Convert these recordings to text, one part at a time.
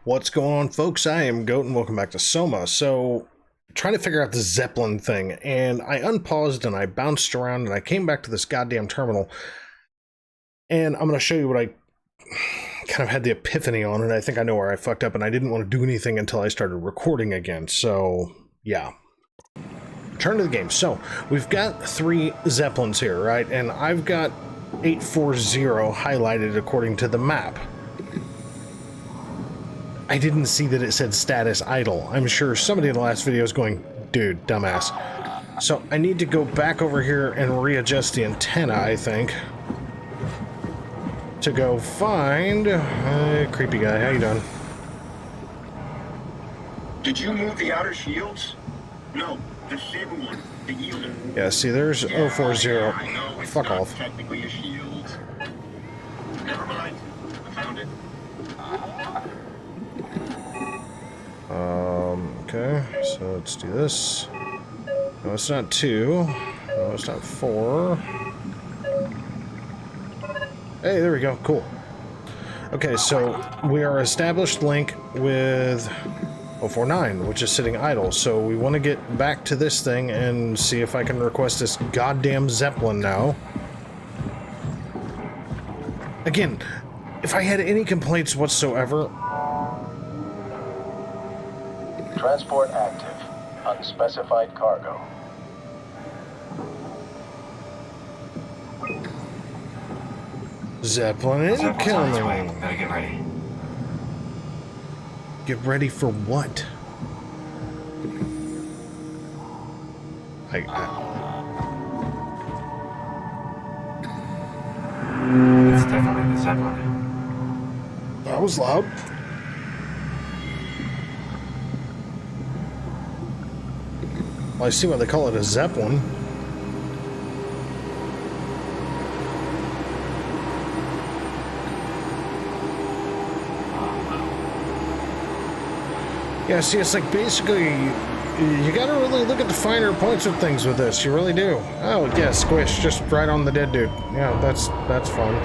What's going on, folks? I am Goat, and welcome back to SOMA. So, trying to figure out the Zeppelin thing, and I unpaused and I bounced around and I came back to this goddamn terminal, and I'm going to show you what I kind of had the epiphany on, and I think I know where I fucked up, and I didn't want to do anything until I started recording again, so, yeah. Turn to the game. So, we've got 3 Zeppelins here, right? And I've got 840 highlighted according to the map. I didn't see that it said status idle. I'm sure somebody in the last video is going, dude, dumbass. So I need to go back over here and readjust the antenna, I think, to go find... creepy guy, how you doing? Did you move the outer shields? No, the saber one, the yielder. Yeah, see, there's 040. I know, it's Fuck not off. technically a shield. Never mind. I found it. Okay, so let's do this. No, it's not 2. No, it's not 4. Hey, there we go. Cool. Okay, so we are established link with 049, which is sitting idle. So we want to get back to this thing and see if I can request this goddamn Zeppelin now. Again, if I had any complaints whatsoever... Transport active. Unspecified cargo. Zeppelin incoming. Better get ready. Get ready for what? It's definitely the Zeppelin. That was loud. Well, I see why they call it a Zeppelin. Yeah, see, it's like basically, you gotta really look at the finer points of things with this. You really do. Oh, yeah, squish, just right on the dead dude. Yeah, that's fun.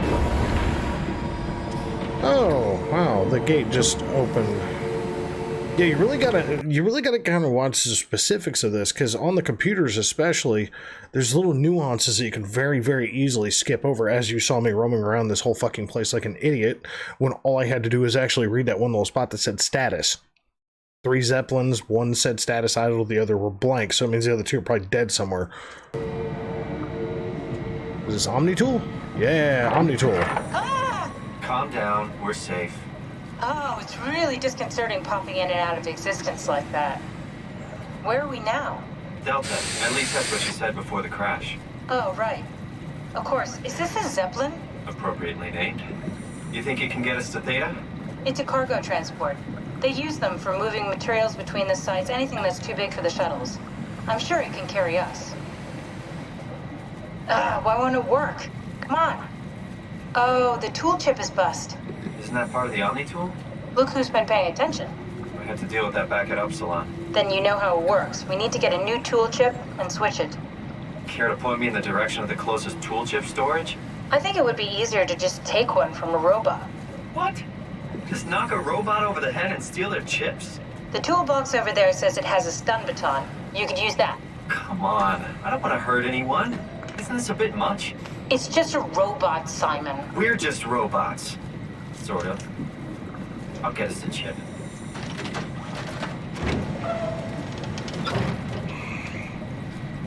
Oh, wow, the gate just opened. Yeah, you really gotta kind of watch the specifics of this, because on the computers especially, there's little nuances that you can very, very easily skip over, as you saw me roaming around this whole fucking place like an idiot, when all I had to do was actually read that one little spot that said status. 3 Zeppelins, one said status idle, the other were blank, so it means the other 2 are probably dead somewhere. Is this Omni Tool? Yeah, Omni Tool. Ah! Calm down, we're safe. Oh, it's really disconcerting popping in and out of existence like that. Where are we now? Delta, at least that's what you said before the crash. Oh, right. Of course. Is this a Zeppelin? Appropriately named. You think it can get us to Theta? It's a cargo transport. They use them for moving materials between the sites, anything that's too big for the shuttles. I'm sure it can carry us. Why won't it work? Come on. Oh, the tool chip is bust. Isn't that part of the Omni tool? Look who's been paying attention. We had to deal with that back at Upsilon. Then you know how it works. We need to get a new tool chip and switch it. Care to point me in the direction of the closest tool chip storage? I think it would be easier to just take one from a robot. What? Just knock a robot over the head and steal their chips? The toolbox over there says it has a stun baton. You could use that. Come on, I don't want to hurt anyone. Isn't this a bit much? It's just a robot, Simon. We're just robots. Sort of. I'll get us the chip.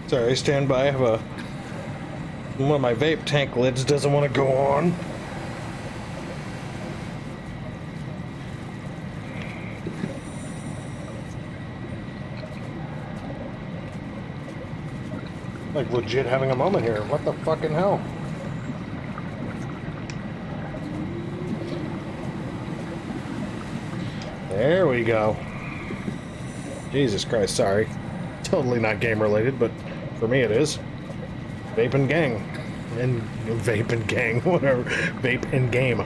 Sorry, stand by. I have a... One of my vape tank lids doesn't want to go on. Like legit having a moment here. What the fucking hell? There we go. Jesus Christ, sorry. Totally not game related, but for me it is. Vape and gang. And vape and gang, whatever. Vape and game.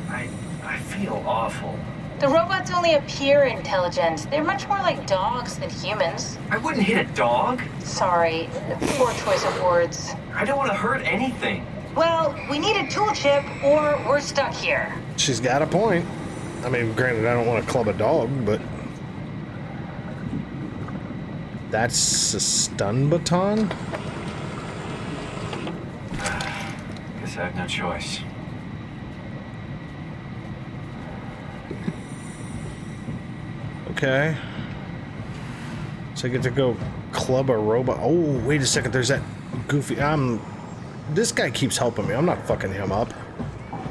I feel awful. The robots only appear intelligent. They're much more like dogs than humans. I wouldn't hit a dog. Sorry, poor choice of words. I don't want to hurt anything. Well, we need a tool chip or we're stuck here. She's got a point. I mean, granted, I don't want to club a dog, but... That's a stun baton? Guess I have no choice. Okay. So I get to go club a robot. Oh, wait a second. There's that goofy... This guy keeps helping me. I'm not fucking him up.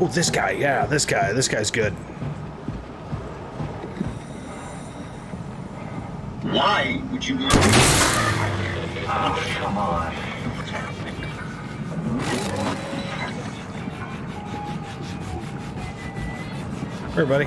Oh, this guy. Yeah, this guy. This guy's good. Why would you want Oh, come on. Here, buddy.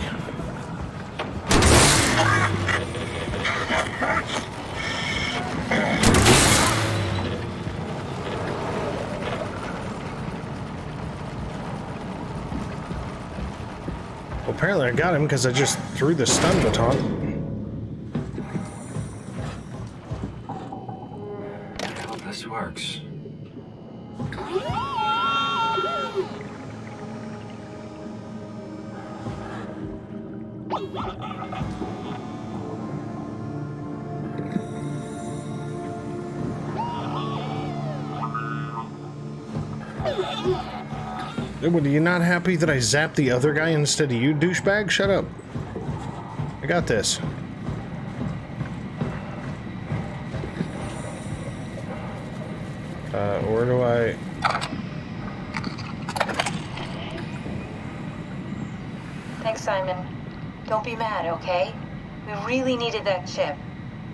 Well, apparently I got him because I just threw the stun baton. I hope this works. What, are you not happy that I zapped the other guy instead of you, douchebag? Shut up. I got this. Where do I... Thanks, Simon. Don't be mad, okay? We really needed that chip.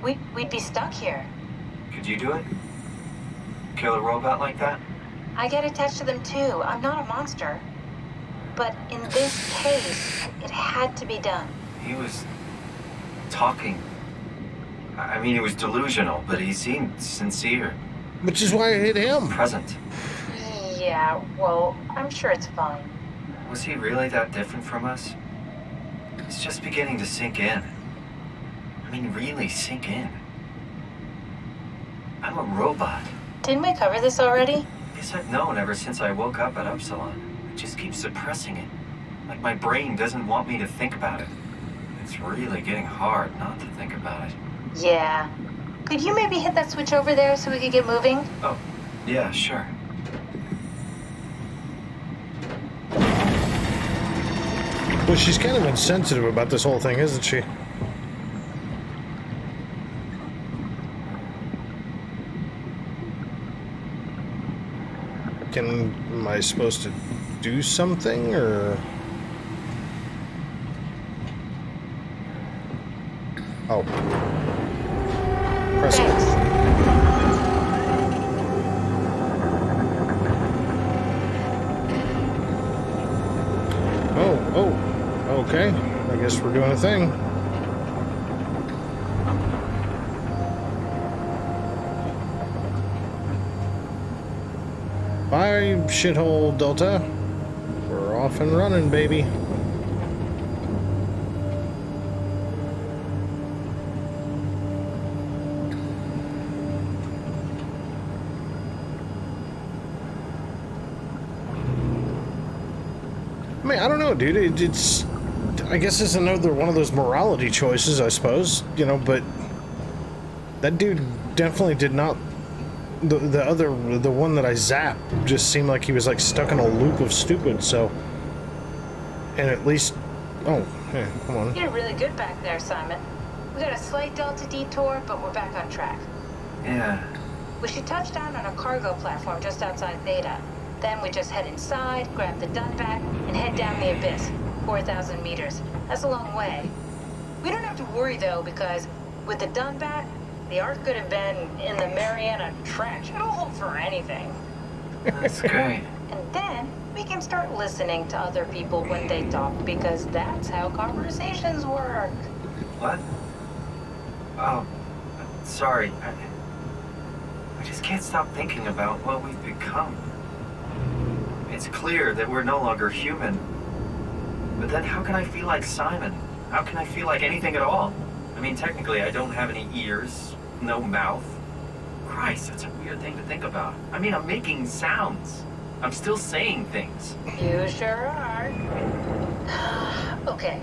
We'd be stuck here. Could you do it? Kill a robot like that? I get attached to them too. I'm not a monster. But in this case, it had to be done. He was talking. I mean, he was delusional, but he seemed sincere. Which is why I hit him. Present. Yeah, well, I'm sure it's fine. Was he really that different from us? It's just beginning to sink in. I mean, really sink in. I'm a robot. Didn't we cover this already? Guess I've known ever since I woke up at Upsilon. I just keep suppressing it. Like my brain doesn't want me to think about it. It's really getting hard not to think about it. Yeah. Could you maybe hit that switch over there so we could get moving? Oh, yeah, sure. Well, she's kind of insensitive about this whole thing, isn't she? Am I supposed to do something, or... Oh. Press Thanks. it. Oh, okay. I guess we're doing a thing. Bye, shithole Delta. We're off and running, baby. I mean, I don't know, dude. It's... I guess it's another one of those morality choices, I suppose. You know, but... That dude definitely did not... The one that I zapped just seemed like he was like stuck in a loop of stupid, so... And at least... Oh, yeah, come on. You did really good back there, Simon. We got a slight delta detour, but we're back on track. Yeah. We should touch down on a cargo platform just outside Theta. Then we just head inside, grab the Dunbat, and head down the abyss. 4,000 meters. That's a long way. We don't have to worry, though, because with the Dunbat, the Ark could have been in the Mariana Trench. It'll hold for anything. That's great. And then we can start listening to other people when they talk, because that's how conversations work. What? Oh, sorry. I just can't stop thinking about what we've become. It's clear that we're no longer human. But then how can I feel like Simon? How can I feel like anything at all? I mean, technically, I don't have any ears, no mouth. Christ, that's a weird thing to think about. I mean, I'm making sounds. I'm still saying things. You sure are. Okay.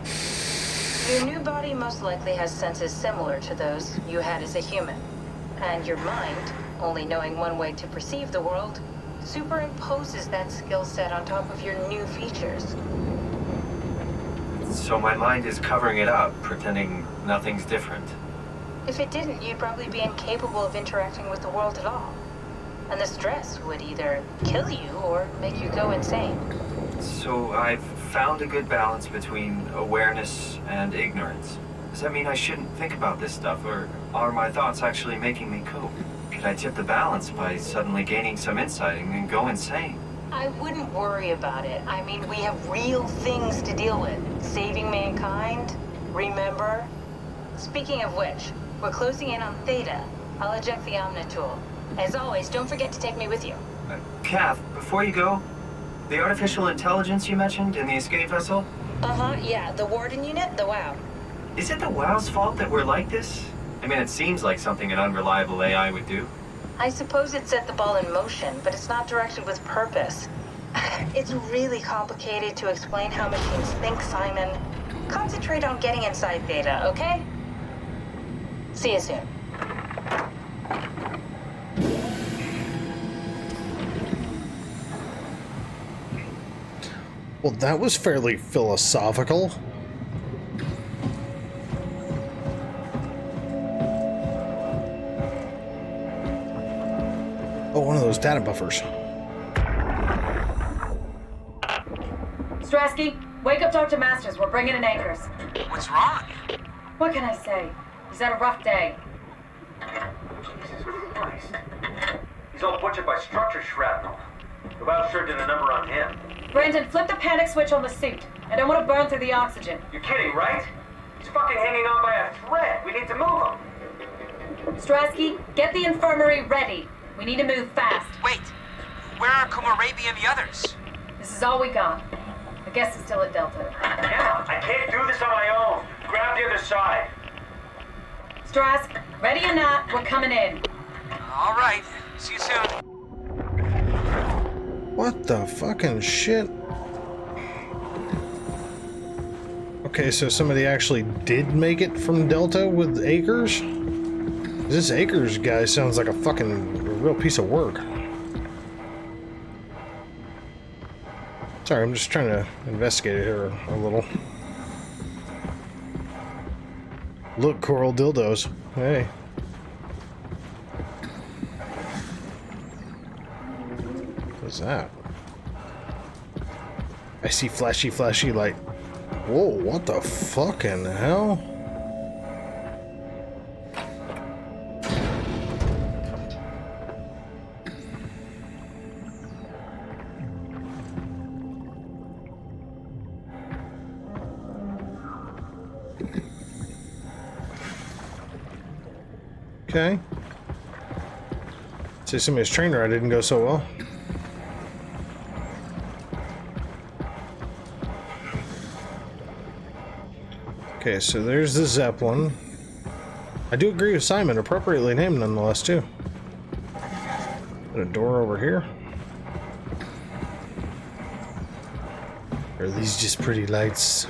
Your new body most likely has senses similar to those you had as a human. And your mind, only knowing one way to perceive the world, superimposes that skill set on top of your new features. So my mind is covering it up, pretending nothing's different. If it didn't, you'd probably be incapable of interacting with the world at all. And the stress would either kill you or make you go insane. So I've found a good balance between awareness and ignorance. Does that mean I shouldn't think about this stuff, or are my thoughts actually making me cope? Could I tip the balance by suddenly gaining some insight and then go insane? I wouldn't worry about it. I mean, we have real things to deal with. Saving mankind, remember? Speaking of which, we're closing in on Theta. I'll eject the Omni tool. As always, don't forget to take me with you. Kath, before you go, the artificial intelligence you mentioned in the escape vessel? Uh-huh, yeah, the Warden unit, the WOW. Is it the WOW's fault that we're like this? I mean, it seems like something an unreliable AI would do. I suppose it set the ball in motion, but it's not directed with purpose. It's really complicated to explain how machines think, Simon. Concentrate on getting inside Theta, okay? See you soon. Well, that was fairly philosophical. Oh, one of those data buffers. Strasky, wake up Dr. Masters. We're bringing in anchors. What's wrong? What can I say? He's had a rough day. Jesus Christ. He's all butchered by structure shrapnel. The WOW sure did a number on him. Brandon, flip the panic switch on the suit. I don't want to burn through the oxygen. You're kidding, right? He's fucking hanging on by a thread. We need to move him. Strasky, get the infirmary ready. We need to move fast. Wait, where are Komorabi and the others? This is all we got. I guess it's still at Delta. Yeah, I can't do this on my own. Grab the other side. Strask, ready or not, we're coming in. All right, see you soon. What the fucking shit? Okay, so somebody actually did make it from Delta with Akers? This Akers guy sounds like a fucking real piece of work. Sorry, I'm just trying to investigate it here a little. Look, coral dildos. Hey. What's that? I see flashy, flashy light. Whoa, what the fucking hell? Okay. Say somebody's trainer I didn't go so well. Okay, so there's the Zeppelin. I do agree with Simon, appropriately named nonetheless, too. Got a door over here. Or are these just pretty lights?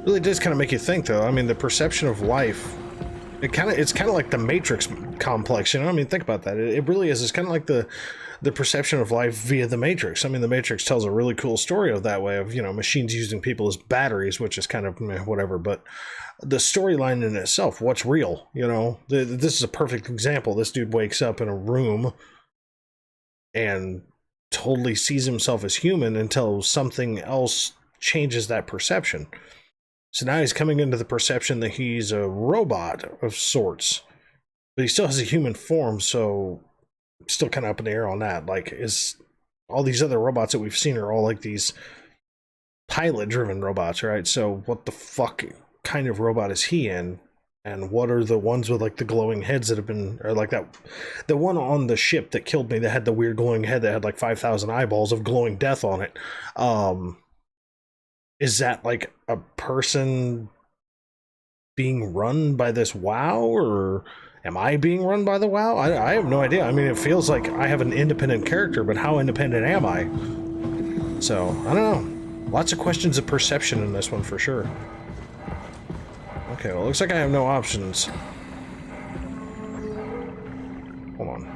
Really does kind of make you think, though. I mean, the perception of life, it's kind of like the Matrix complex, you know? I mean, think about that. It really is. It's kind of like the perception of life via the Matrix. I mean, the Matrix tells a really cool story of that way of, you know, machines using people as batteries, which is kind of whatever. But the storyline in itself, what's real, you know? This is a perfect example. This dude wakes up in a room and totally sees himself as human until something else changes that perception. So now he's coming into the perception that he's a robot of sorts, but he still has a human form, so still kind of up in the air on that. Like, is all these other robots that we've seen are all like these pilot-driven robots, right? So what the fuck kind of robot is he in? And what are the ones with like the glowing heads that have been, or like that, the one on the ship that killed me that had the weird glowing head that had like 5,000 eyeballs of glowing death on it. Is that like a person being run by this WoW, or am I being run by the WoW? I have no idea. I mean, it feels like I have an independent character, but how independent am I? So, I don't know. Lots of questions of perception in this one for sure. Okay, well, it looks like I have no options. Hold on.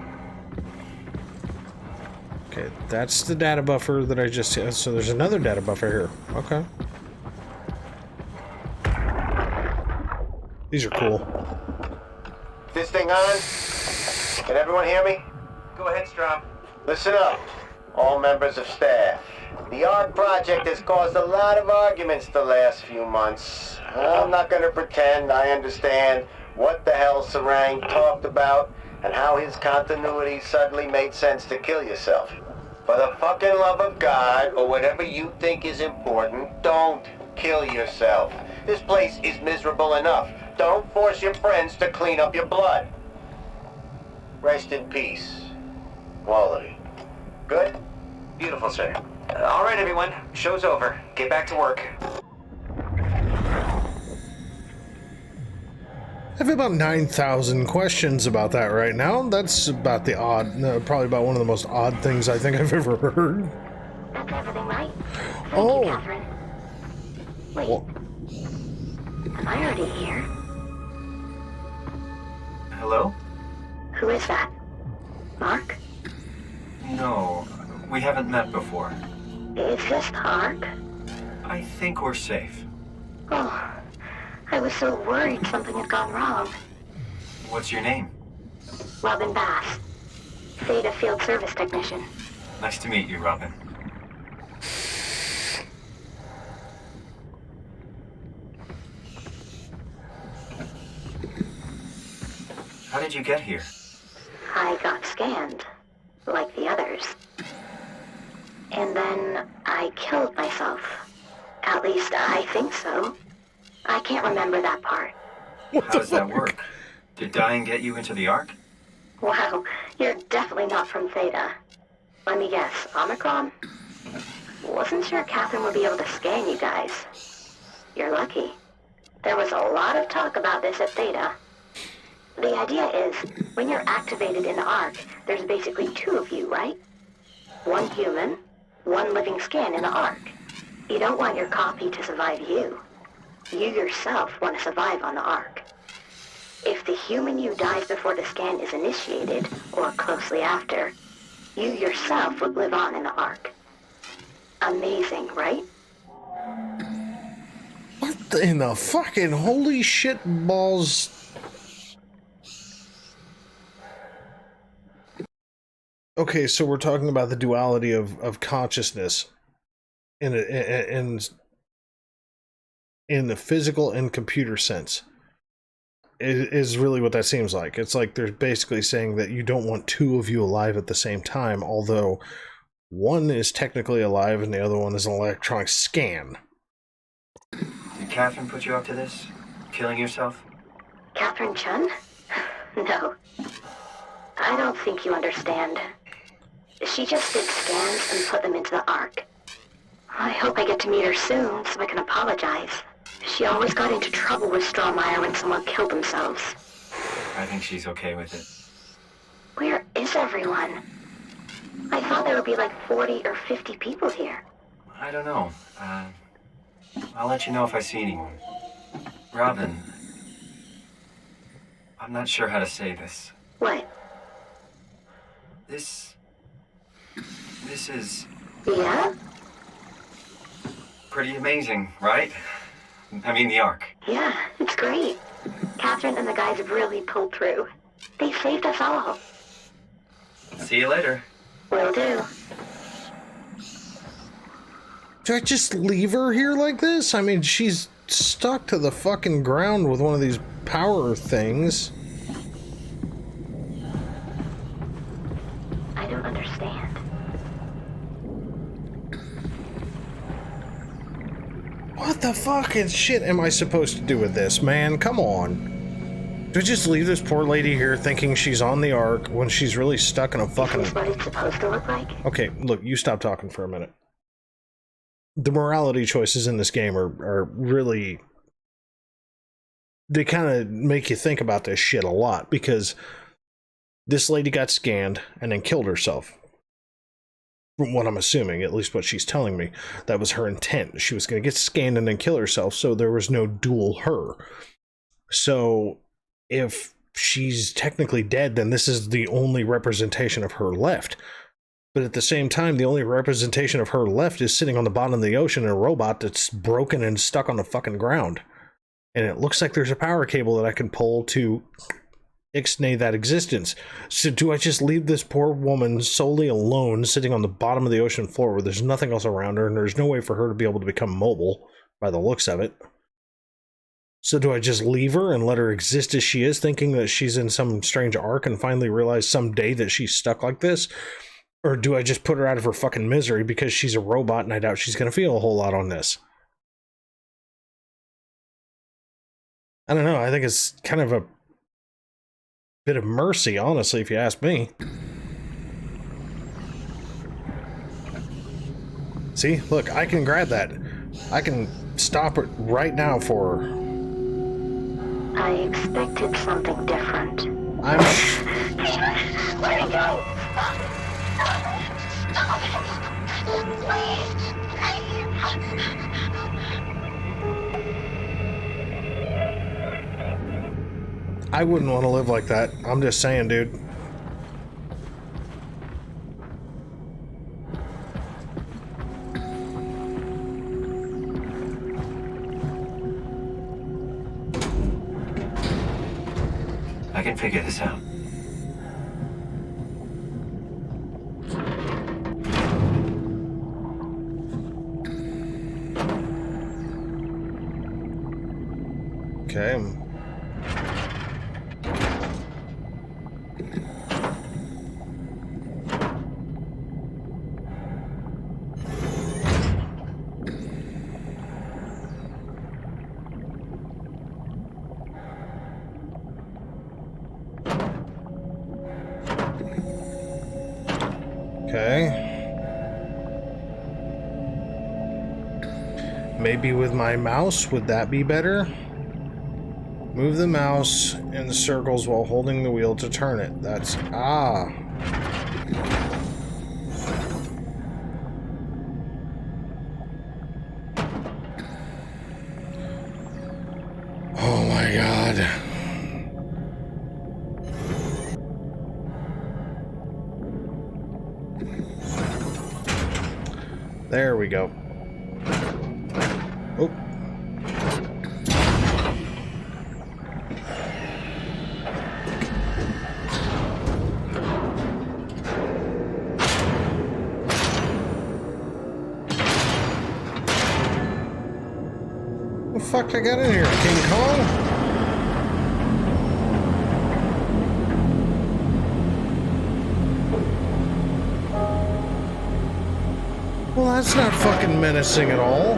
Okay, that's the data buffer that I just... So there's another data buffer here. Okay. These are cool. This thing on? Can everyone hear me? Go ahead, Strom. Listen up, all members of staff. The ARC project has caused a lot of arguments the last few months. I'm not gonna pretend I understand what the hell Sarang talked about and how his continuity suddenly made sense to kill yourself. For the fucking love of God, or whatever you think is important, don't kill yourself. This place is miserable enough. Don't force your friends to clean up your blood. Rest in peace, all of you. Good? Beautiful, sir. All right, everyone. Show's over. Get back to work. I have about 9,000 questions about that right now. That's about the odd, probably about one of the most odd things I think I've ever heard. That's everything right? Oh. Thank you, Catherine. Wait, Well, am I already here? Hello? Who is that? Mark? No, we haven't met before. Is this Mark? I think we're safe. Oh, I was so worried something had gone wrong. What's your name? Robin Bass, Theta Field Service Technician. Nice to meet you, Robin. How did you get here? I got scanned, like the others. And then I killed myself. At least I think so. I can't remember that part. How does that work? Did dying get you into the Ark? Wow, you're definitely not from Theta. Let me guess, Omicron? Wasn't sure Catherine would be able to scan you guys. You're lucky. There was a lot of talk about this at Theta. The idea is, when you're activated in the Ark, there's basically two of you, right? One human, one living scan in the Ark. You don't want your copy to survive you. You yourself want to survive on the Ark. If the human you dies before the scan is initiated, or closely after, you yourself would live on in the Ark. Amazing, right? what in the fucking holy shit balls? Okay, so we're talking about the duality of consciousness in the physical and computer sense. Is really what that seems like. It's like they're basically saying that you don't want two of you alive at the same time, although one is technically alive and the other one is an electronic scan. Did Catherine put you up to this? Killing yourself? Catherine Chun? No. I don't think you understand. She just did scans and put them into the Ark. I hope I get to meet her soon so I can apologize. She always got into trouble with Strawmeyer when someone killed themselves. I think she's okay with it. Where is everyone? I thought there would be like 40 or 50 people here. I don't know. I'll let you know if I see anyone. Robin, I'm not sure how to say this. What? This is Yeah? pretty amazing, right? I mean, the Ark. Yeah, it's great. Catherine and the guys have really pulled through. They saved us all. See you later. Will do. Do I just leave her here like this? I mean, she's stuck to the fucking ground with one of these power things. I don't understand. What the fucking shit am I supposed to do with this, man? Come on. Do I just leave this poor lady here thinking she's on the Ark when she's really stuck in a fucking... Is this what it's supposed to look like? Okay, look, you stop talking for a minute. The morality choices in this game are really they kind of make you think about this shit a lot, because this lady got scanned and then killed herself. From what I'm assuming, at least what she's telling me, that was her intent. She was going to get scanned and then kill herself, so there was no dual her. So if she's technically dead, then this is the only representation of her left. But at the same time, the only representation of her left is sitting on the bottom of the ocean in a robot that's broken and stuck on the fucking ground. And it looks like there's a power cable that I can pull to ixnay that existence. So do I just leave this poor woman solely alone, sitting on the bottom of the ocean floor where there's nothing else around her and there's no way for her to be able to become mobile by the looks of it? So do I just leave her and let her exist as she is, thinking that she's in some strange arc and finally realize someday that she's stuck like this? Or do I just put her out of her fucking misery because she's a robot and I doubt she's going to feel a whole lot on this? I don't know. I think it's kind of a bit of mercy, honestly, if you ask me. See? Look, I can grab that. I can stop it right now for her. I expected something different. Let me go! I wouldn't want to live like that. I'm just saying, dude. I can figure this out. Okay. Okay. Maybe with my mouse, would that be better? Move the mouse in circles while holding the wheel to turn it. That's... ah. Oh my god. There we go. Oh. What the fuck I got in here? King Kong? Well, that's not fucking menacing at all.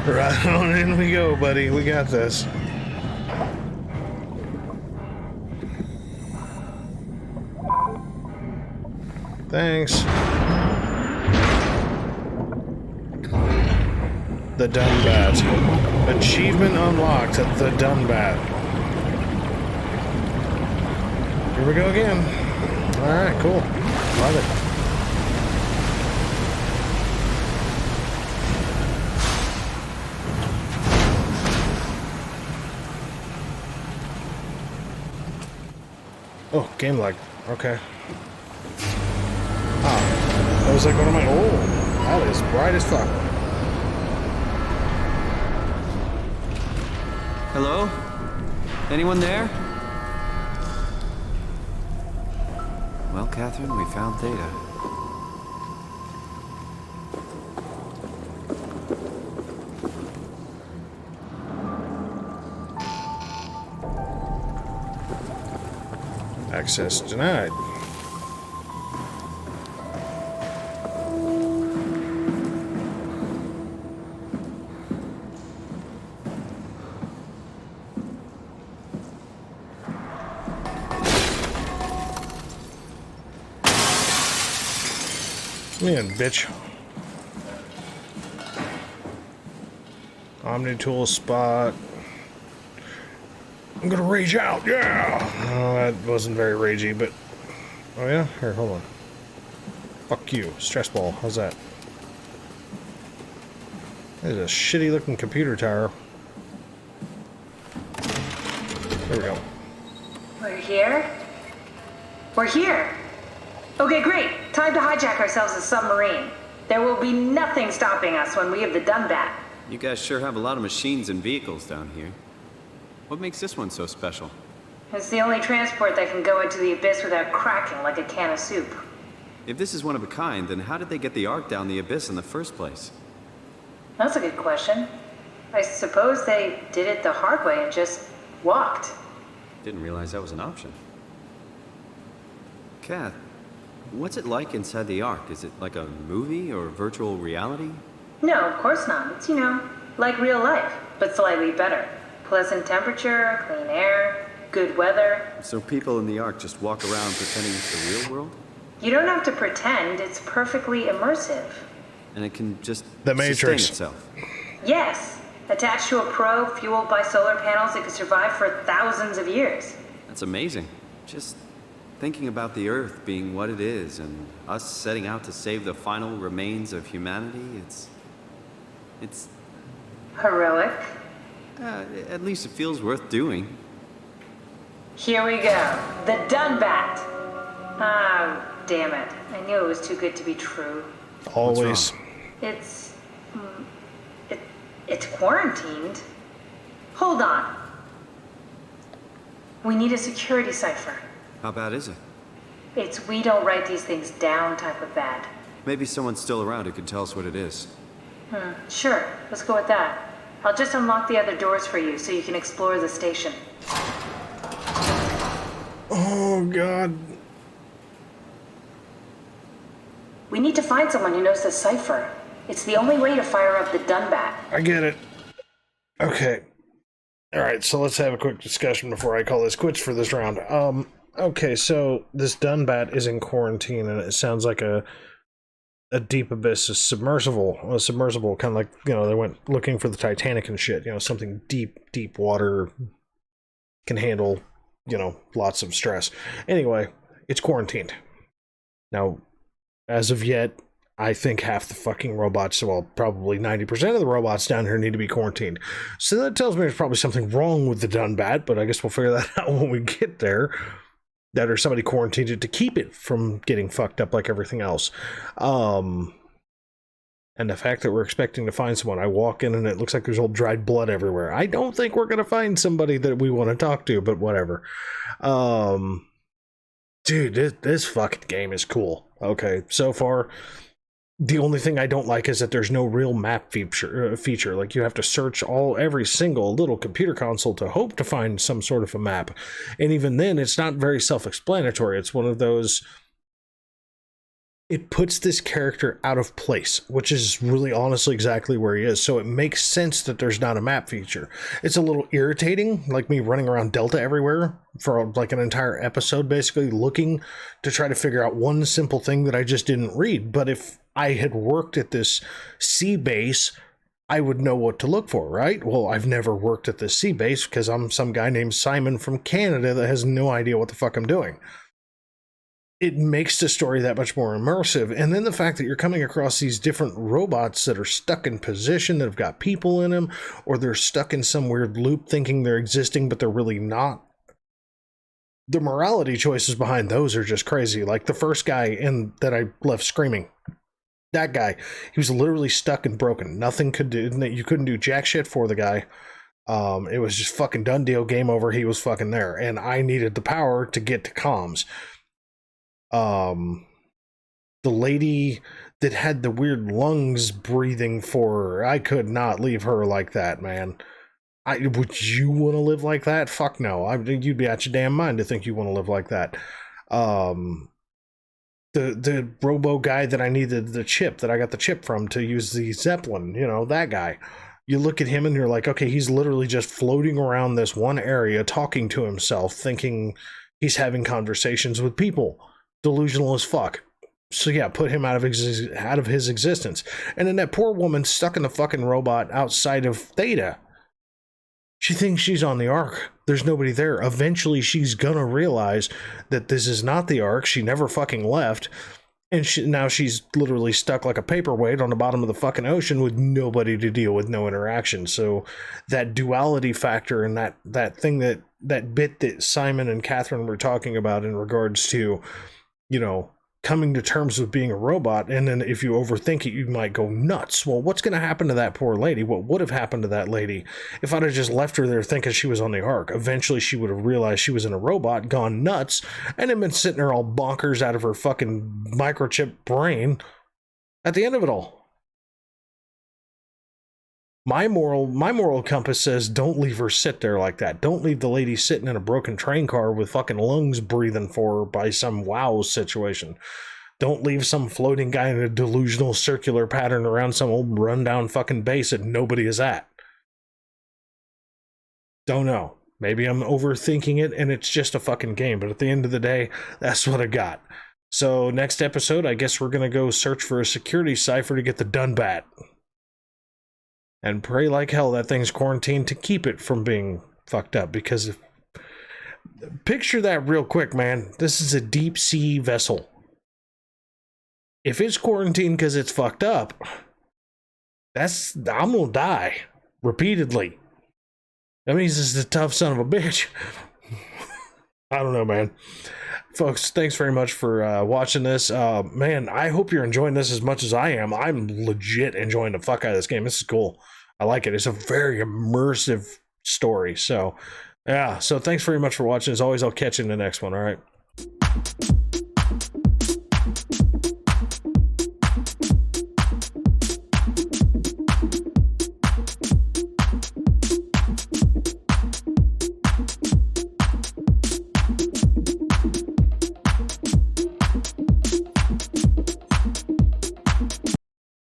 Right on in we go, buddy. We got this. Thanks. The Dunbat. Achievement unlocked at the Dunbat. Here we go again. Alright, cool. Love it. Oh, game lag. Okay. Ah. That was like one of my... oh, that is bright as fuck. Hello? Anyone there? Well, Catherine, we found Theta. Access denied. in, bitch. Omni-tool spot. I'm gonna rage out, yeah! Oh, that wasn't very ragey, but... Oh yeah? Here, hold on. Fuck you. Stress ball. How's that? There's a shitty looking computer tower. There we go. We're here? We're here! Okay, great. Time to hijack ourselves a submarine. There will be nothing stopping us when we have the Dunbat. You guys sure have a lot of machines and vehicles down here. What makes this one so special? It's the only transport that can go into the abyss without cracking like a can of soup. If this is one of a kind, then how did they get the Ark down the abyss in the first place? That's a good question. I suppose they did it the hard way and just walked. Didn't realize that was an option. Kath, what's it like inside the Ark? Is it like a movie or virtual reality? No, of course not. It's, like real life, but slightly better. Pleasant temperature, clean air, good weather. So people in the Ark just walk around pretending it's the real world? You don't have to pretend, it's perfectly immersive. And it can just The Matrix. sustain itself. Yes. Attached to a probe fueled by solar panels, it could survive for thousands of years. That's amazing. Just thinking about the Earth being what it is and us setting out to save the final remains of humanity, it's Heroic. at least it feels worth doing. Here we go. The Dunbat. Ah, damn it. I knew it was too good to be true. Always. It's... It's quarantined. Hold on. We need a security cipher. How bad is it? It's we don't write these things down type of bad. Maybe someone's still around who can tell us what it is. Sure. Let's go with that. I'll just unlock the other doors for you so you can explore the station. Oh, God. We need to find someone who knows the cipher. It's the only way to fire up the Dunbat. I get it. Okay. Alright, so let's have a quick discussion before I call this quits for this round. Okay, so this Dunbat is in quarantine, and it sounds like a deep abyss, a submersible, kind of like, they went looking for the Titanic and shit, something deep water can handle, lots of stress. Anyway, it's quarantined. Now, as of yet, I think half the fucking robots, well, probably 90% of the robots down here need to be quarantined. So that tells me there's probably something wrong with the Dunbat, but I guess we'll figure that out when we get there. That or somebody quarantined it to keep it from getting fucked up like everything else. And the fact that we're expecting to find someone, I walk in and it looks like there's old dried blood everywhere. I don't think we're going to find somebody that we want to talk to, but whatever. Dude, this fucking game is cool. Okay, so far, the only thing I don't like is that there's no real map feature. Like, you have to search every single little computer console to hope to find some sort of a map. And even then, it's not very self-explanatory. It's one of those... It puts this character out of place, which is really honestly exactly where he is. So it makes sense that there's not a map feature. It's a little irritating, like me running around Delta everywhere for like an entire episode, basically looking to try to figure out one simple thing that I just didn't read. But if I had worked at this sea base, I would know what to look for, right? Well, I've never worked at this sea base because I'm some guy named Simon from Canada that has no idea what the fuck I'm doing. It makes the story that much more immersive. And then the fact that you're coming across these different robots that are stuck in position, that have got people in them, or they're stuck in some weird loop thinking they're existing, but they're really not. The morality choices behind those are just crazy. Like the first guy that I left screaming. That guy, he was literally stuck and broken. Nothing could do. You couldn't do jack shit for the guy. It was just fucking done deal, game over. He was fucking there. And I needed the power to get to comms. The lady that had the weird lungs breathing for her, I could not leave her like that, man. Would you want to live like that? Fuck no. You'd be out your damn mind to think you want to live like that. The robo guy that I needed the chip, that I got the chip from to use the Zeppelin, that guy. You look at him and you're like, okay, he's literally just floating around this one area talking to himself, thinking he's having conversations with people. Delusional as fuck. So yeah, put him out of his existence. And then that poor woman stuck in the fucking robot outside of Theta. She thinks she's on the Ark. There's nobody there. Eventually, she's gonna realize that this is not the Ark. She never fucking left. And now she's literally stuck like a paperweight on the bottom of the fucking ocean with nobody to deal with, no interaction. So that duality factor and that thing that bit that Simon and Catherine were talking about in regards to, you know, coming to terms with being a robot, and then if you overthink it, you might go nuts. Well, what's going to happen to that poor lady? What would have happened to that lady if I'd have just left her there thinking she was on the Ark? Eventually, she would have realized she was in a robot, gone nuts, and then been sitting there all bonkers out of her fucking microchip brain at the end of it all. My moral compass says don't leave her sit there like that. Don't leave the lady sitting in a broken train car with fucking lungs breathing for her by some wow situation. Don't leave some floating guy in a delusional circular pattern around some old rundown fucking base that nobody is at. Don't know. Maybe I'm overthinking it and it's just a fucking game, but at the end of the day, that's what I got. So next episode, I guess we're gonna go search for a security cipher to get the Dunbat. And pray like hell that thing's quarantined to keep it from being fucked up. Because picture that real quick, man. This is a deep sea vessel. If it's quarantined because it's fucked up, I'm gonna die repeatedly. That means this is a tough son of a bitch. I don't know, man. Folks, thanks very much for watching this. Man, I hope you're enjoying this as much as I am. I'm legit enjoying the fuck out of this game. This is cool. I like it. It's a very immersive story. So, yeah. So thanks very much for watching. As always, I'll catch you in the next one. All right.